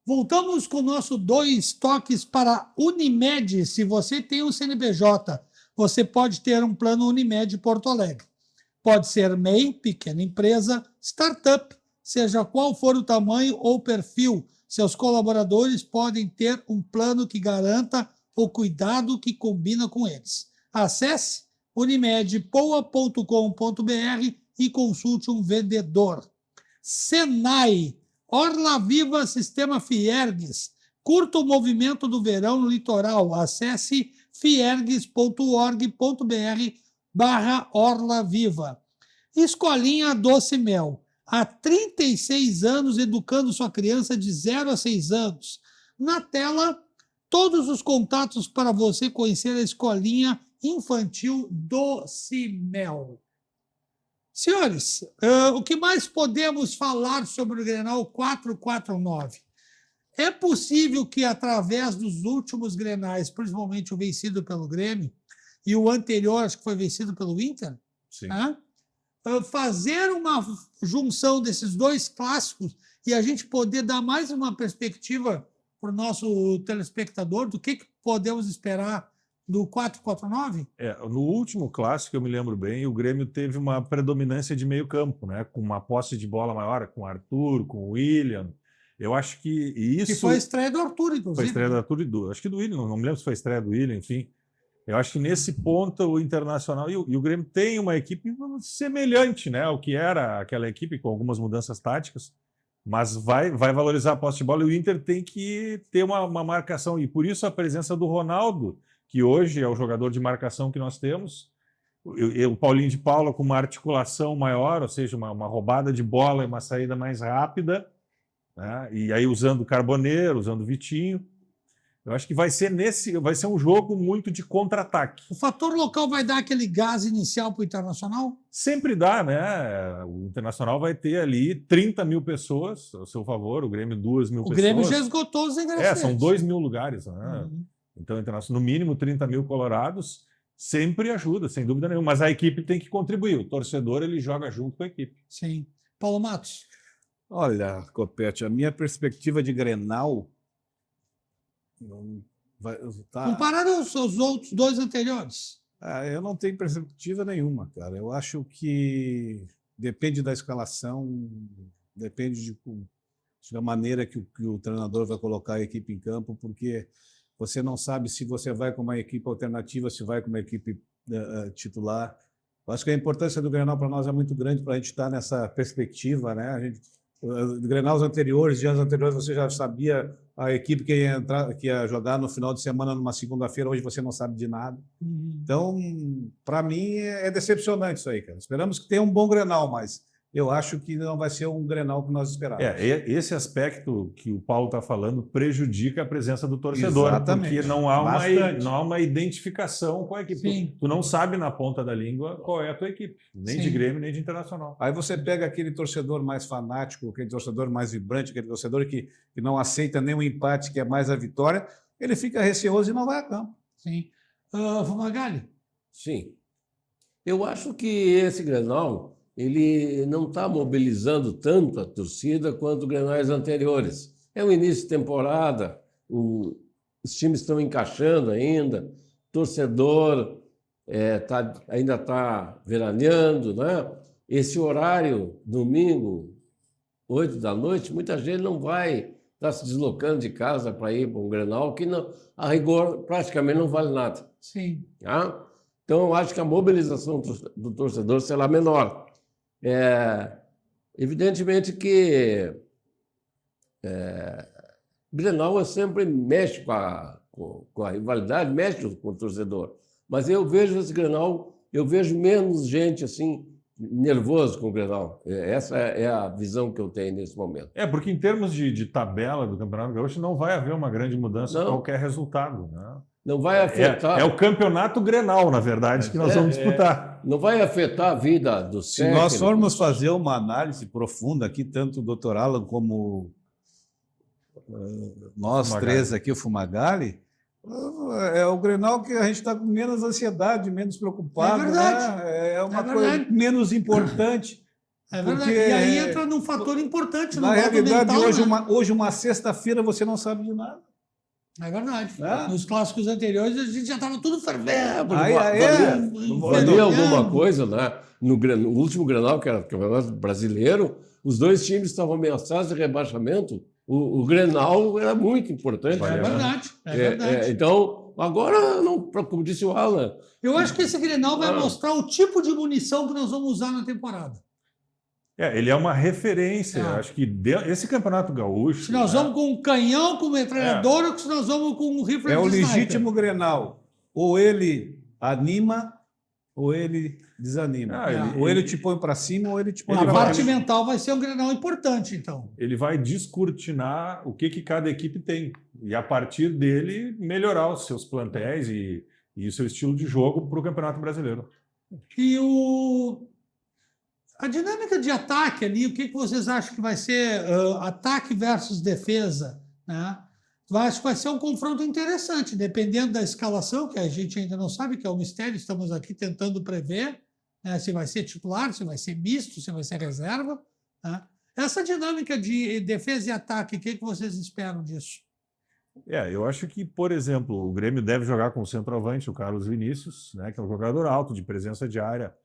Voltamos com o nosso 2 toques para Unimed. Se você tem um CNPJ, você pode ter um plano Unimed Porto Alegre. Pode ser MEI, pequena empresa, startup, seja qual for o tamanho ou perfil, seus colaboradores podem ter um plano que garanta o cuidado que combina com eles. Acesse unimedpoa.com.br e consulte um vendedor. Senai, Orla Viva Sistema Fiergues. Curta o movimento do verão no litoral. Acesse fiergues.org.br/Orla Viva. Escolinha Doce Mel. Há 36 anos educando sua criança de 0 a 6 anos. Na tela, todos os contatos para você conhecer a Escolinha Infantil Doce Mel. Senhores, o que mais podemos falar sobre o Grenal 449? É possível que, através dos últimos Grenais, principalmente o vencido pelo Grêmio e o anterior, acho que foi vencido pelo Inter, Sim. Fazer uma junção desses dois clássicos e a gente poder dar mais uma perspectiva para o nosso telespectador do que podemos esperar do 449? No último clássico, eu me lembro bem, o Grêmio teve uma predominância de meio campo, né? Com uma posse de bola maior, com o Arthur, com o William. Eu acho que isso... Que foi a estreia do Arthur, inclusive. Foi a estreia do Arthur e acho que do William, não me lembro se foi a estreia do William, enfim. Eu acho que nesse ponto o Internacional e o Grêmio tem uma equipe semelhante, né, ao que era aquela equipe, com algumas mudanças táticas, mas vai valorizar a posse de bola e o Inter tem que ter uma marcação. E por isso a presença do Ronaldo, que hoje é o jogador de marcação que nós temos, o Paulinho de Paula com uma articulação maior, ou seja, uma roubada de bola e uma saída mais rápida, né? E aí usando o Carboneiro, usando o Vitinho. Eu acho que vai ser um jogo muito de contra-ataque. O fator local vai dar aquele gás inicial para o Internacional? Sempre dá, né? O Internacional vai ter ali 30 mil pessoas a seu favor, o Grêmio 2 mil pessoas. O Grêmio já esgotou os ingressos. São 2 mil lugares, né? Então, no mínimo 30 mil colorados, sempre ajuda, sem dúvida nenhuma. Mas a equipe tem que contribuir. O torcedor, ele joga junto com a equipe. Sim. Paulo Matos? Olha, Copete, a minha perspectiva de Grenal não tá. Comparado aos outros dois anteriores. Eu não tenho perspectiva nenhuma, cara. Eu acho que depende da escalação, depende da maneira que o treinador vai colocar a equipe em campo, porque você não sabe se você vai com uma equipe alternativa, se vai com uma equipe titular. Eu acho que a importância do Grenal para nós é muito grande para a gente estar nessa perspectiva, né? Grenals anteriores, dias anteriores, você já sabia a equipe que ia entrar, que ia jogar no final de semana, numa segunda-feira. Hoje você não sabe de nada. Então, para mim, é decepcionante isso aí, cara. Esperamos que tenha um bom Grenal, mas eu acho que não vai ser um Grenal que nós esperávamos. Esse aspecto que o Paulo está falando prejudica a presença do torcedor, Exatamente. porque não há uma identificação com a equipe. Sim. Tu não sabe na ponta da língua qual é a tua equipe, nem de Grêmio, nem de Internacional. Aí você pega aquele torcedor mais fanático, aquele torcedor mais vibrante, aquele torcedor que não aceita nenhum empate, que é mais a vitória, ele fica receoso e não vai a campo. Sim. Fumagalli? Sim. Eu acho que esse Grenal ele não está mobilizando tanto a torcida quanto os Grenais anteriores. É o início de temporada, os times estão encaixando ainda, o torcedor ainda está veraneando, né? Esse horário, domingo, 8 da noite, muita gente não vai estar se deslocando de casa para ir para um Grenal, que não, a rigor praticamente não vale nada. Sim. Tá? Então, eu acho que a mobilização do torcedor será menor. Evidentemente que Grenal sempre mexe com a rivalidade, mexe com o torcedor. Mas eu vejo esse Grenal, eu vejo menos gente assim nervoso com o Grenal. Essa é a visão que eu tenho nesse momento. Porque em termos de tabela do Campeonato Gaúcho não vai haver uma grande mudança em Não. qualquer resultado, né? Não vai afetar. É o campeonato Grenal, na verdade, que nós vamos disputar. Não vai afetar a vida dos Se nós formos fazer uma análise profunda aqui, tanto o Dr. Alan como nós Fumagalli. três aqui, o Fumagalli, é o Grenal que a gente está com menos ansiedade, menos preocupado. É verdade. Né? É uma É coisa verdade. menos importante. É verdade. Porque, E aí entra num fator importante no Na lado realidade, mental, né? hoje uma sexta-feira, você não sabe de nada. É verdade. É. Nos clássicos anteriores, a gente já estava tudo fervendo. Valia alguma coisa, né? No último Grenal, que era o Campeonato Brasileiro, os dois times estavam ameaçados de rebaixamento. O Grenal era muito importante. É verdade. É verdade. Então, agora, não, como disse o Alan... Eu acho que esse Grenal vai mostrar o tipo de munição que nós vamos usar na temporada. Ele é uma referência. Eu acho que esse Campeonato Gaúcho... Se nós vamos com um canhão, com metralhadora, ou se nós vamos com um rifle É o de sniper. legítimo Grenal. Ou ele anima, ou ele desanima. Ou ele te põe para cima, ou ele te põe A para parte baixo. mental vai ser um Grenal importante, então. Ele vai descortinar o que cada equipe tem. E, a partir dele, melhorar os seus plantéis e o seu estilo de jogo para o Campeonato Brasileiro. E a dinâmica de ataque ali, o que vocês acham que vai ser ataque versus defesa? Né? Acho que vai ser um confronto interessante, dependendo da escalação, que a gente ainda não sabe, que é um mistério, estamos aqui tentando prever, né? Se vai ser titular, se vai ser misto, se vai ser reserva. Né? Essa dinâmica de defesa e ataque, o que vocês esperam disso? Eu acho que, por exemplo, o Grêmio deve jogar com o centroavante, o Carlos Vinícius, né, que é um jogador alto, de presença de área,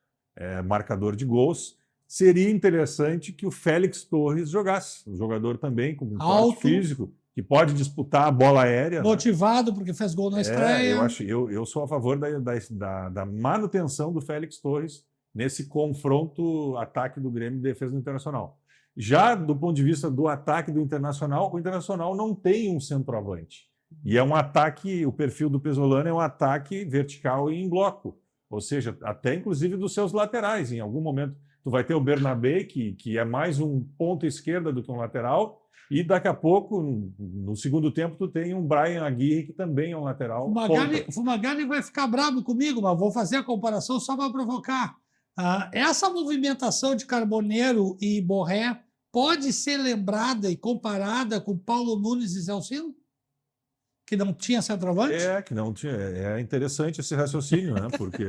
marcador de gols. Seria interessante que o Félix Torres jogasse, um jogador também com um porte físico, que pode disputar a bola aérea. Motivado, porque fez gol na estreia. Eu sou a favor da manutenção do Félix Torres nesse confronto ataque do Grêmio e defesa do Internacional. Já do ponto de vista do ataque do Internacional, o Internacional não tem um centroavante. E é um ataque, o perfil do Pesolano é um ataque vertical e em bloco. Ou seja, até inclusive dos seus laterais. Em algum momento, tu vai ter o Bernabé, que é mais um ponta esquerda do que um lateral, e daqui a pouco, no segundo tempo, tu tem um Brian Aguirre, que também é um lateral. O Fumagalli vai ficar bravo comigo, mas vou fazer a comparação só para provocar. Essa movimentação de Carboneiro e Borré pode ser lembrada e comparada com Paulo Nunes e Zé Alcino? Que não tinha centroavante? Que não tinha. É interessante esse raciocínio, né? Porque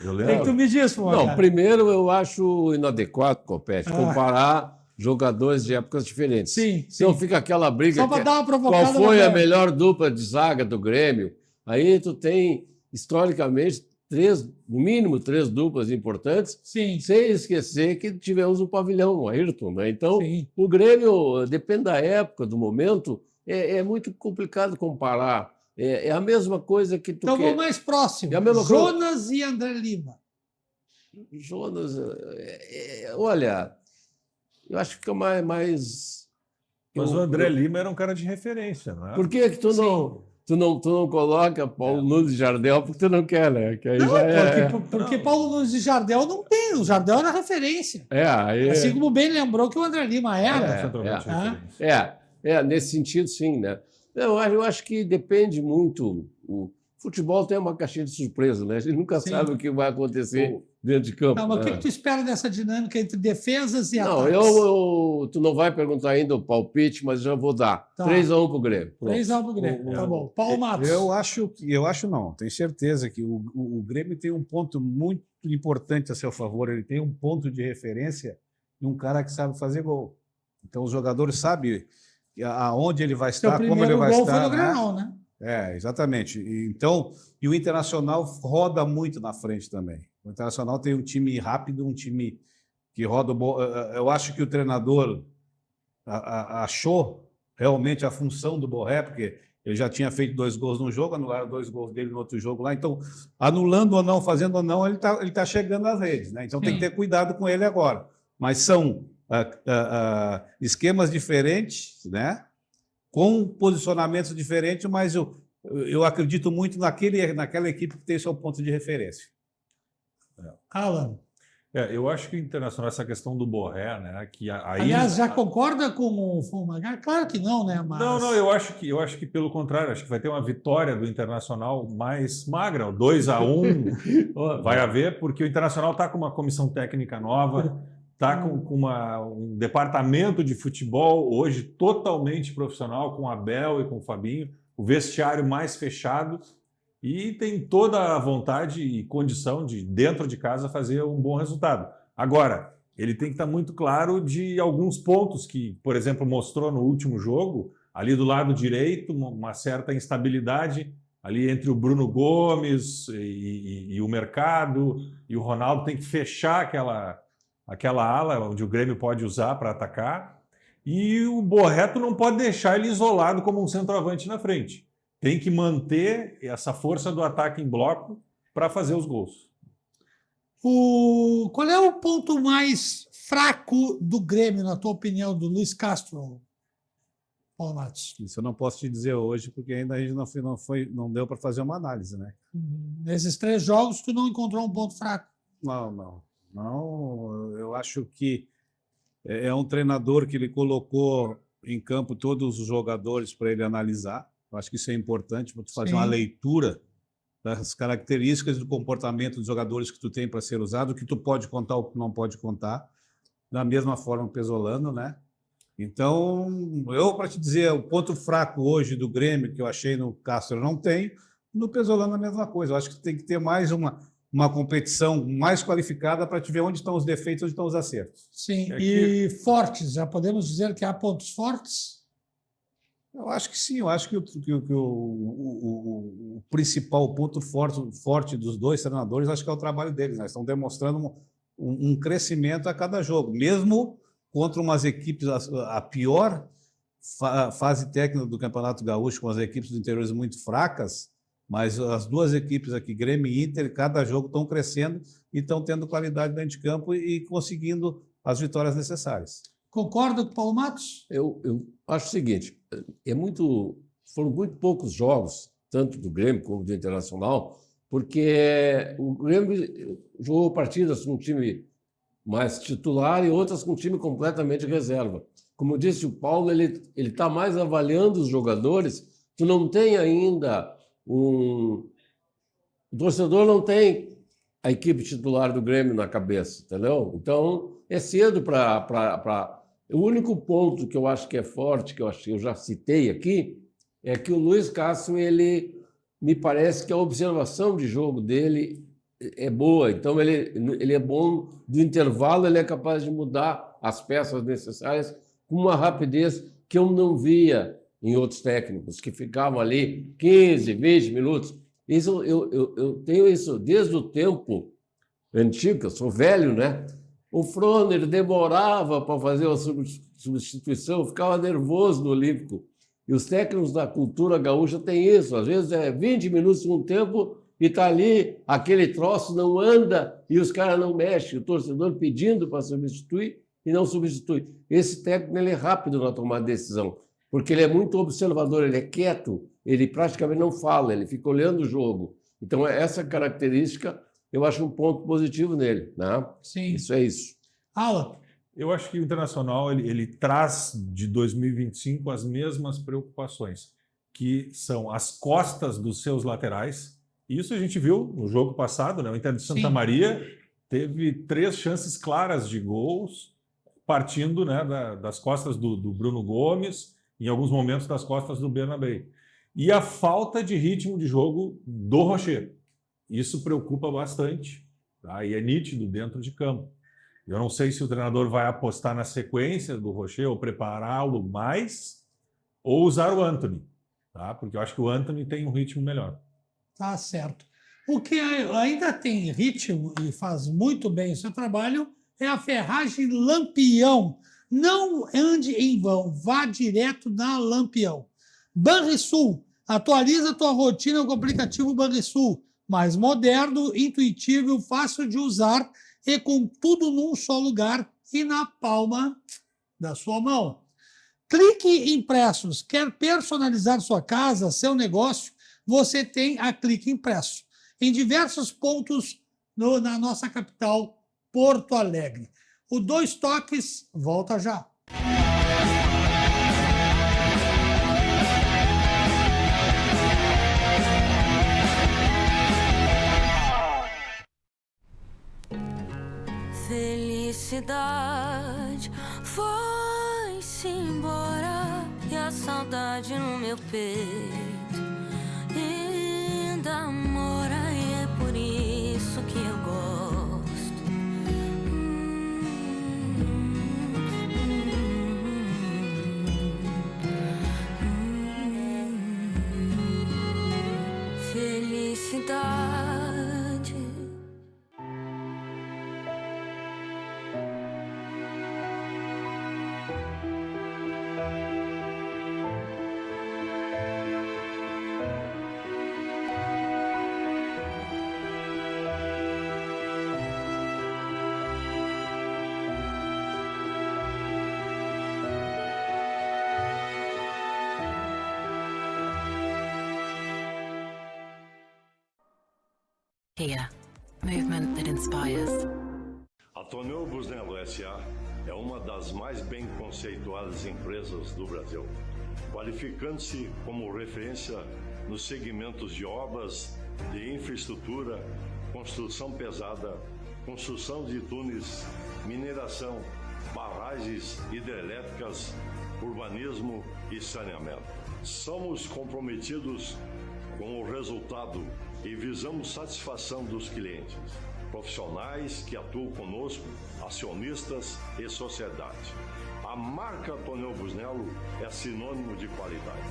Eu O que lembro. tu me diz, pô? Não, primeiro eu acho inadequado, Copete, comparar jogadores de épocas diferentes. Sim, Então sim. fica aquela briga. Só para dar uma provocada. Qual foi na a velha. melhor dupla de zaga do Grêmio? Aí tu tem, historicamente, no mínimo três duplas importantes, Sim. sem esquecer que tivemos o pavilhão, o Ayrton, né? Então, Sim. o Grêmio, depende da época, do momento, é muito complicado comparar. É a mesma coisa que tu Então quer. vamos mais próximo. É a mesma coisa. Jonas e André Lima. Jonas, olha, eu acho que fica mais. Mas o André Lima era um cara de referência, não é? Por que tu não coloca Paulo Nunes e Jardel? Porque tu não quer, né? Que aí Não, já porque Paulo Nunes e Jardel não tem. O Jardel era referência. aí, Assim como bem lembrou que o André Lima era. Centroavante de referência. nesse sentido, sim, né? Eu acho que depende muito. O futebol tem uma caixinha de surpresa, né? A gente nunca Sim. sabe o que vai acontecer dentro de campo. Não, mas o né? que tu espera dessa dinâmica entre defesas e Não, ataques? tu não vai perguntar ainda o palpite, mas já vou dar. Tá. 3-1 pro Grêmio. Pronto. 3-1 pro Grêmio. Tá bom. Paulo Matos. Eu acho não, tenho certeza que o Grêmio tem um ponto muito importante a seu favor, ele tem um ponto de referência de um cara que sabe fazer gol. Então os jogadores sabem aonde ele vai Seu estar, como ele primeiro vai gol estar. foi no né? Grenal, né? Exatamente. Então, e o Internacional roda muito na frente também. O Internacional tem um time rápido, um time que roda. Eu acho que o treinador achou realmente a função do Borré, porque ele já tinha feito 2 gols no jogo, anularam 2 gols dele no outro jogo lá. Então, anulando ou não, fazendo ou não, ele tá chegando às redes, né? Então tem que ter cuidado com ele agora. Mas são esquemas diferentes, né? Com posicionamentos diferentes, mas eu acredito muito naquela equipe que tem seu ponto de referência. Alan. Eu acho que o Internacional, essa questão do Borré, né? Que aí... Aliás, já concorda com o Fumagalli? Claro que não, né? Mas... Não, eu acho que pelo contrário, acho que vai ter uma vitória do Internacional mais magra, 2-1 vai haver, porque o Internacional está com uma comissão técnica nova, está com um departamento de futebol hoje totalmente profissional, com o Abel e com o Fabinho, o vestiário mais fechado, e tem toda a vontade e condição de, dentro de casa, fazer um bom resultado. Agora, ele tem que estar muito claro de alguns pontos que, por exemplo, mostrou no último jogo, ali do lado direito, uma certa instabilidade ali entre o Bruno Gomes e o Mercado, e o Ronaldo tem que fechar aquela ala onde o Grêmio pode usar para atacar, e o Borré não pode deixar ele isolado como um centroavante na frente. Tem que manter essa força do ataque em bloco para fazer os gols. Qual é o ponto mais fraco do Grêmio, na tua opinião, do Luiz Castro, Paulo Matos? Isso eu não posso te dizer hoje, porque ainda a gente não deu para fazer uma análise, né? Nesses 3 jogos, tu não encontrou um ponto fraco? Não. Eu acho que é um treinador que ele colocou em campo todos os jogadores para ele analisar. Eu acho que isso é importante para tu fazer uma leitura das características do comportamento dos jogadores que tu tem para ser usado, o que tu pode contar, o que não pode contar. Da mesma forma o Pesolano, né? Então, para te dizer, o ponto fraco hoje do Grêmio, que eu achei no Castro, eu não tenho, no Pesolano a mesma coisa. Eu acho que tem que ter mais uma competição mais qualificada para te ver onde estão os defeitos, onde estão os acertos. Sim, e fortes, já podemos dizer que há pontos fortes? Eu acho que sim, eu acho que o principal ponto forte dos 2 treinadores, acho que é o trabalho deles, né? Estão demonstrando um crescimento a cada jogo, mesmo contra umas equipes, a pior fase técnica do Campeonato Gaúcho, com as equipes do interior muito fracas, mas as 2 equipes aqui, Grêmio e Inter, cada jogo estão crescendo e estão tendo qualidade dentro de campo e conseguindo as vitórias necessárias. Concorda com o Paulo Matos? Eu acho o seguinte, foram muito poucos jogos, tanto do Grêmio como do Internacional, porque o Grêmio jogou partidas com um time mais titular e outras com um time completamente reserva. Como disse o Paulo, ele está mais avaliando os jogadores, tu não tem ainda o torcedor não tem a equipe titular do Grêmio na cabeça, entendeu? Então, é cedo para... O único ponto que eu acho que é forte, que eu já citei aqui, é que o Luiz Castro, ele me parece que a observação de jogo dele é boa. Então, ele é bom do intervalo, ele é capaz de mudar as peças necessárias com uma rapidez que eu não via em outros técnicos, que ficavam ali 15, 20 minutos. Isso, eu tenho isso desde o tempo antigo, eu sou velho, né? O Froner demorava para fazer uma substituição, ficava nervoso no Olímpico. E os técnicos da cultura gaúcha têm isso. Às vezes é 20 minutos um tempo e está ali, aquele troço não anda e os caras não mexem. O torcedor pedindo para substituir e não substitui. Esse técnico ele é rápido na tomada de decisão, porque ele é muito observador, ele é quieto, ele praticamente não fala, ele fica olhando o jogo. Então, essa característica eu acho um ponto positivo nele, né? Sim. Isso é isso. Alan, Eu acho que o Internacional ele traz de 2025 as mesmas preocupações, que são as costas dos seus laterais. Isso a gente viu no jogo passado, né? O Inter de Santa Sim. Maria teve 3 chances claras de gols partindo, né, das costas do Bruno Gomes, em alguns momentos das costas do Bernabé. E a falta de ritmo de jogo do Rocher. Isso preocupa bastante, tá? E é nítido dentro de campo. Eu não sei se o treinador vai apostar na sequência do Rocher ou prepará-lo mais ou usar o Antony, tá? Porque eu acho que o Antony tem um ritmo melhor. tá certo. O que ainda tem ritmo e faz muito bem o seu trabalho é a ferragem Lampião. Não ande em vão, vá direto na Lampião. Banrisul, atualiza a tua rotina com o aplicativo Banrisul. Mais moderno, intuitivo, fácil de usar e com tudo num só lugar e na palma da sua mão. Clique Impressos. Quer personalizar sua casa, seu negócio? Você tem a Clique Impresso em diversos pontos na nossa capital, Porto Alegre. O Dois Toques volta já. Felicidade foi-se embora e a saudade no meu peito ainda mora, e é por isso que eu gosto. Felicidade. Here, movement that inspires. A Tonel Busnello S.A. é uma das mais bem conceituadas empresas do Brasil, qualificando-se como referência nos segmentos de obras de infraestrutura, construção pesada, construção de túneis, mineração, barragens hidrelétricas, urbanismo e saneamento. Somos comprometidos com o resultado e visamos satisfação dos clientes, profissionais que atuam conosco, acionistas e sociedade. A marca Tonel Busnello é sinônimo de qualidade.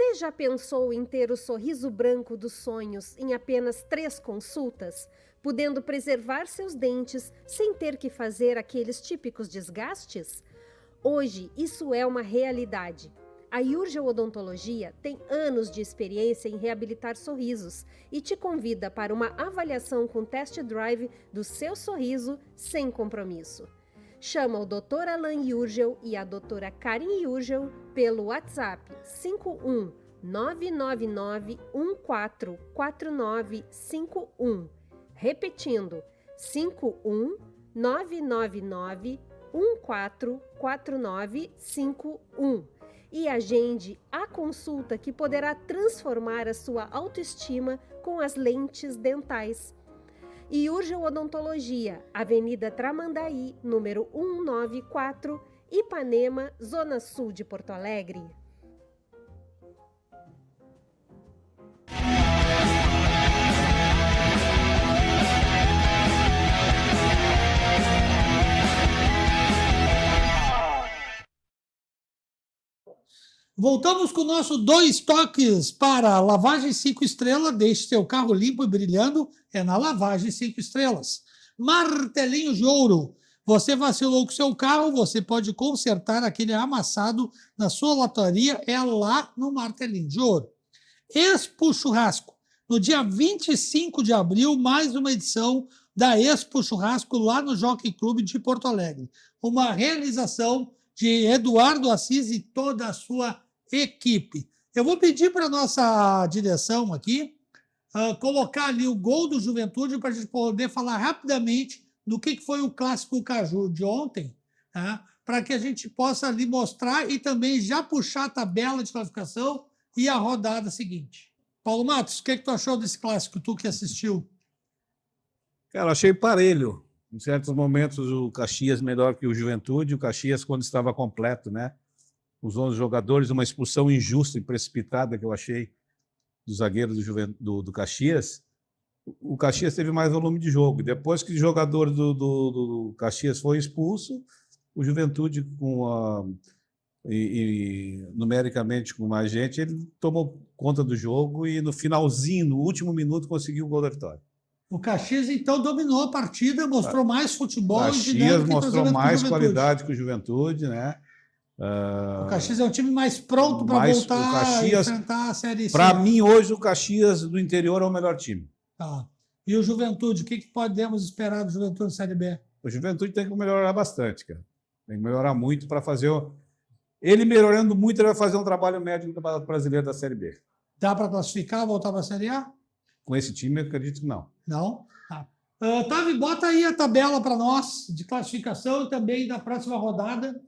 Você já pensou em ter o sorriso branco dos sonhos em apenas 3 consultas, podendo preservar seus dentes sem ter que fazer aqueles típicos desgastes? Hoje, isso é uma realidade. A Urgel Odontologia tem anos de experiência em reabilitar sorrisos e te convida para uma avaliação com test drive do seu sorriso sem compromisso. Chama o Dr. Alan Urgel e a doutora Karen Urgel pelo WhatsApp 51 999 144951. Repetindo, 51 999 144951. E agende a consulta que poderá transformar a sua autoestima com as lentes dentais. E Urgel Odontologia, Avenida Tramandaí, número 194, Ipanema, Zona Sul de Porto Alegre. Voltamos com o nosso 2 toques para a lavagem 5 estrelas. Deixe seu carro limpo e brilhando. É na lavagem 5 estrelas. Martelinho de ouro. Você vacilou com seu carro, você pode consertar aquele amassado na sua lataria. É lá no Martelinho de ouro. Expo Churrasco. No dia 25 de abril, mais uma edição da Expo Churrasco lá no Jockey Club de Porto Alegre. Uma realização de Eduardo Assis e toda a sua equipe. Eu vou pedir para a nossa direção aqui colocar ali o gol do Juventude para a gente poder falar rapidamente do que foi o Clássico Caju de ontem, tá? Para que a gente possa ali mostrar e também já puxar a tabela de classificação e a rodada seguinte. Paulo Matos, o que tu achou desse clássico, tu que assistiu? Cara, eu achei parelho. Em certos momentos, o Caxias melhor que o Juventude, o Caxias quando estava completo, né? Os 11 jogadores, uma expulsão injusta e precipitada que eu achei do zagueiro do Caxias. O Caxias teve mais volume de jogo. Depois que o jogador do Caxias foi expulso, o Juventude, numericamente com mais gente, ele tomou conta do jogo e no finalzinho, no último minuto, conseguiu o gol da vitória. O Caxias, então, dominou a partida, mostrou mais futebol. O Caxias mostrou mais qualidade que o Juventude, né? O Caxias é um time mais pronto para voltar a enfrentar a Série C. Para mim, hoje, o Caxias do interior é o melhor time. Tá. E o Juventude, o que podemos esperar do Juventude Série B? O Juventude tem que melhorar bastante, cara. Tem que melhorar muito para fazer... Ele melhorando muito, ele vai fazer um trabalho médio no Campeonato Brasileiro da Série B. Dá para classificar, voltar para a Série A? Com esse time, eu acredito que não. Não? Tá. Tavi, bota aí a tabela para nós de classificação e também da próxima rodada,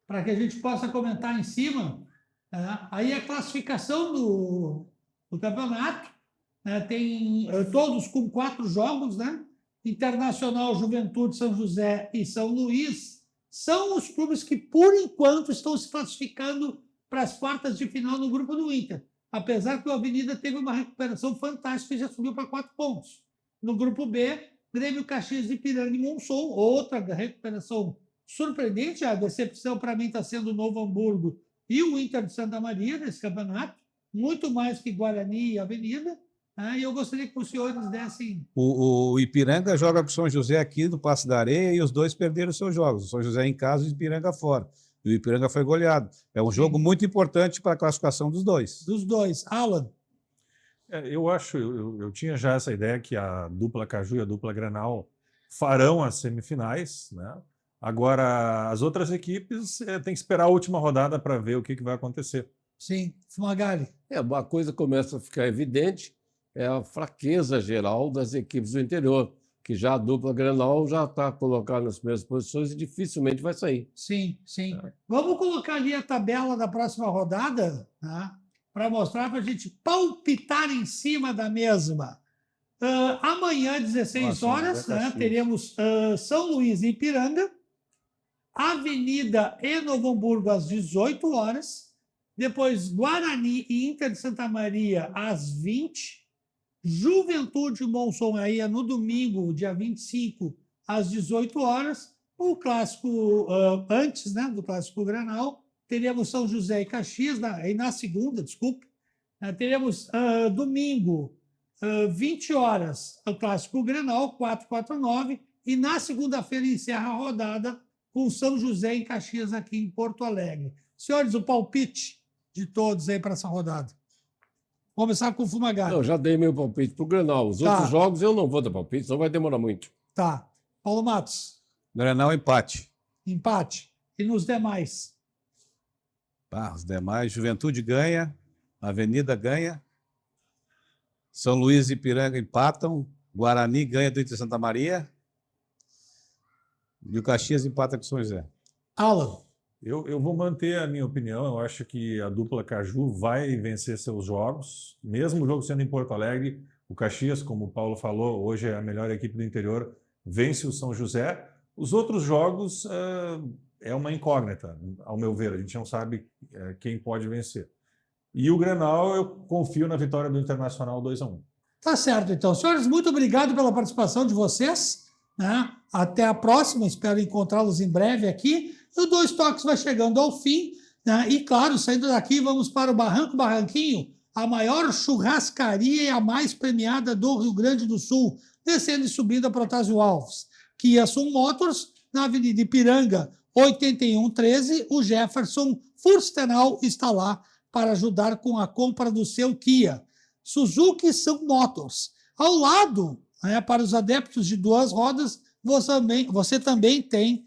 para que a gente possa comentar em cima. Aí a classificação do campeonato, né, tem todos com 4 jogos, né? Internacional, Juventude, São José e São Luís são os clubes que, por enquanto, estão se classificando para as quartas de final no grupo do Inter. Apesar que o Avenida teve uma recuperação fantástica e já subiu para 4 pontos. No grupo B, Grêmio, Caxias, Ipiranga e Monson, outra recuperação surpreendente. A decepção para mim está sendo o Novo Hamburgo e o Inter de Santa Maria nesse campeonato, muito mais que Guarani e Avenida. E eu gostaria que os senhores dessem... O Ipiranga joga com o São José aqui no Passo da Areia e os dois perderam seus jogos. O São José em casa e o Ipiranga fora. E o Ipiranga foi goleado. É um jogo muito importante para a classificação dos dois. Dos dois. Alan? Eu tinha já essa ideia que a dupla Caju e a dupla Grenal farão as semifinais, né? Agora, as outras equipes têm que esperar a última rodada para ver o que vai acontecer. Sim. Fumagalli? Uma coisa começa a ficar evidente, é a fraqueza geral das equipes do interior, que já a dupla Grenal já está colocada nas primeiras posições e dificilmente vai sair. Sim, sim. Vamos colocar ali a tabela da próxima rodada, tá? Para mostrar, para a gente palpitar em cima da mesma. Amanhã, 16 horas, né, teremos São Luís e Ipiranga, Avenida e Novo Hamburgo às 18 horas, depois Guarani e Inter de Santa Maria às 20, Juventude e Monson aí no domingo, dia 25, às 18 horas, o clássico antes, né, do clássico Grenal, teremos São José e Caxias, e na segunda, desculpe, teremos domingo, 20 horas, o clássico Grenal, 4-4-9, e na segunda-feira encerra a rodada com São José e Caxias aqui em Porto Alegre. Senhores, o palpite de todos aí para essa rodada. Vamos começar com o Fumagalli. Eu já dei meu palpite para o Grenal. Os outros jogos eu não vou dar palpite, senão vai demorar muito. Tá. Paulo Matos. Grenal, empate. Empate. E nos demais? Os demais, Juventude ganha, Avenida ganha, São Luís e Ipiranga empatam, Guarani ganha do Inter Santa Maria e o Caxias empata com São José. Alan. Eu vou manter a minha opinião. Eu acho que a dupla Caju vai vencer seus jogos, mesmo o jogo sendo em Porto Alegre. O Caxias, como o Paulo falou, hoje é a melhor equipe do interior, vence o São José. Os outros jogos é uma incógnita, ao meu ver. A gente não sabe quem pode vencer. E o Grenal, eu confio na vitória do Internacional 2-1. Tá certo, então. Senhores, muito obrigado pela participação de vocês. Né? Até a próxima. Espero encontrá-los em breve aqui. E o Dois Toques vai chegando ao fim. Né? E, claro, saindo daqui, vamos para o Barranco Barranquinho, a maior churrascaria e a mais premiada do Rio Grande do Sul, descendo e subindo a Protásio Alves. Kia Sun Motors, na Avenida Ipiranga, 8113, o Jefferson Furstenau está lá para ajudar com a compra do seu Kia. Suzuki Sun Motors. Ao lado, para os adeptos de duas rodas, você também tem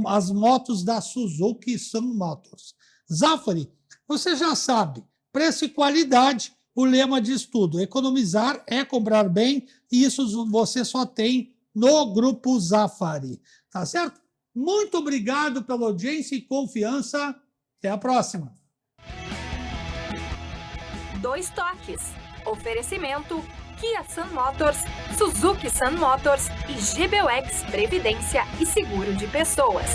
as motos da Suzuki Sun Motors. Zafari, você já sabe, preço e qualidade, o lema diz tudo. Economizar é comprar bem, e isso você só tem no Grupo Zafari. Tá certo? Muito obrigado pela audiência e confiança. Até a próxima. Dois Toques. Oferecimento Kia Sun Motors, Suzuki Sun Motors e GBUX Previdência e Seguro de Pessoas.